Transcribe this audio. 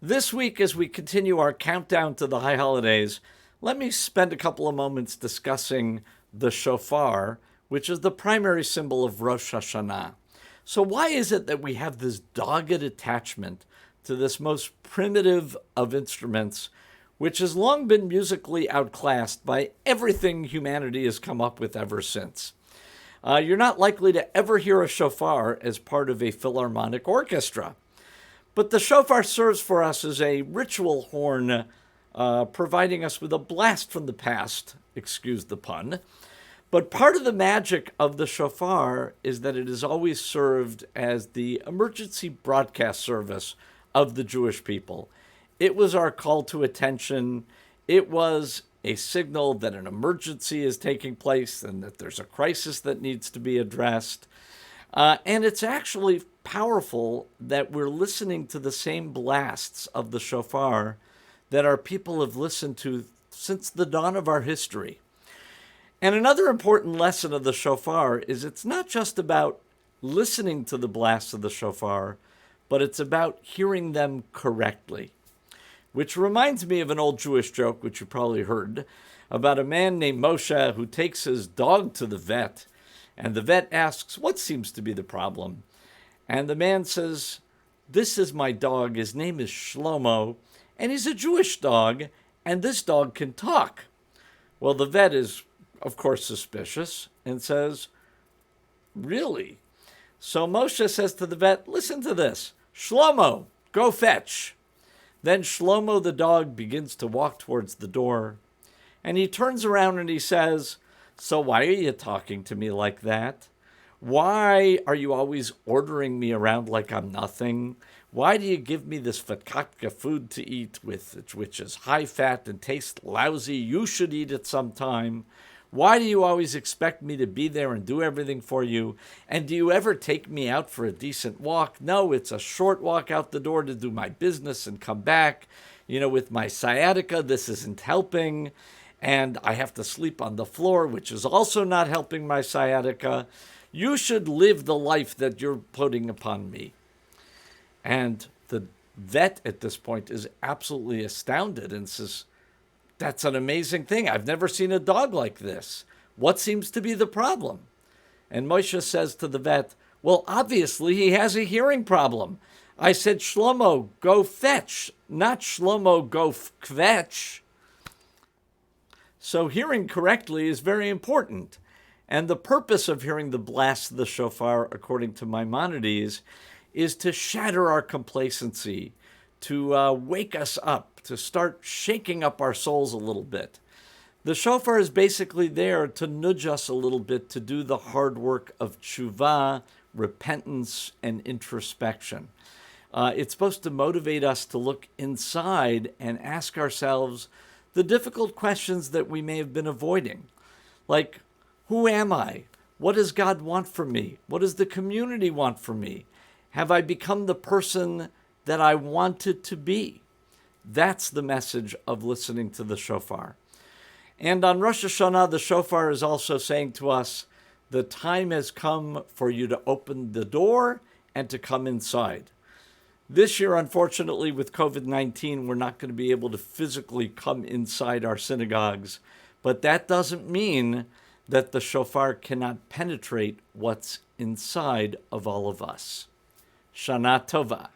This week, as we continue our countdown to the high holidays, let me spend a couple of moments discussing the shofar, which is the primary symbol of Rosh Hashanah. So why is it that we have this dogged attachment to this most primitive of instruments, which has long been musically outclassed by everything humanity has come up with ever since? You're not likely to ever hear a shofar as part of a philharmonic orchestra. But the shofar serves for us as a ritual horn, providing us with a blast from the past, excuse the pun. But part of the magic of the shofar is that it is always served as the emergency broadcast service of the Jewish people. It was our call to attention. It was a signal that an emergency is taking place and that there's a crisis that needs to be addressed. And it's actually powerful that we're listening to the same blasts of the shofar that our people have listened to since the dawn of our history. And another important lesson of the shofar is it's not just about listening to the blasts of the shofar, but it's about hearing them correctly. Which reminds me of an old Jewish joke, which you probably heard, about a man named Moshe who takes his dog to the vet, and the vet asks, what seems to be the problem? And the man says, this is my dog, his name is Shlomo, and he's a Jewish dog, and this dog can talk. Well, the vet is, of course, suspicious, and says, really? So Moshe says to the vet, listen to this, Shlomo, go fetch. Then Shlomo the dog begins to walk towards the door, and he turns around and he says, so why are you talking to me like that? Why are you always ordering me around like I'm nothing? Why do you give me this fakatka food to eat which is high fat and tastes lousy? You should eat it sometime. Why do you always expect me to be there and do everything for you? And do you ever take me out for a decent walk? No, it's a short walk out the door to do my business and come back. With my sciatica, this isn't helping. And I have to sleep on the floor, which is also not helping my sciatica. You should live the life that you're putting upon me. And the vet at this point is absolutely astounded and says, that's an amazing thing. I've never seen a dog like this. What seems to be the problem? And Moshe says to the vet, well, obviously he has a hearing problem. I said, Shlomo, go fetch, not Shlomo, go kvetch. So hearing correctly is very important. And the purpose of hearing the blast of the shofar, according to Maimonides, is to shatter our complacency, to wake us up, to start shaking up our souls a little bit. The shofar is basically there to nudge us a little bit to do the hard work of tshuva, repentance, and introspection. It's supposed to motivate us to look inside and ask ourselves the difficult questions that we may have been avoiding. Like, who am I? What does God want from me? What does the community want from me? Have I become the person that I wanted to be? That's the message of listening to the shofar. And on Rosh Hashanah, the shofar is also saying to us, the time has come for you to open the door and to come inside. This year, unfortunately, with COVID-19, we're not going to be able to physically come inside our synagogues, but that doesn't mean that the shofar cannot penetrate what's inside of all of us. Shana Tova.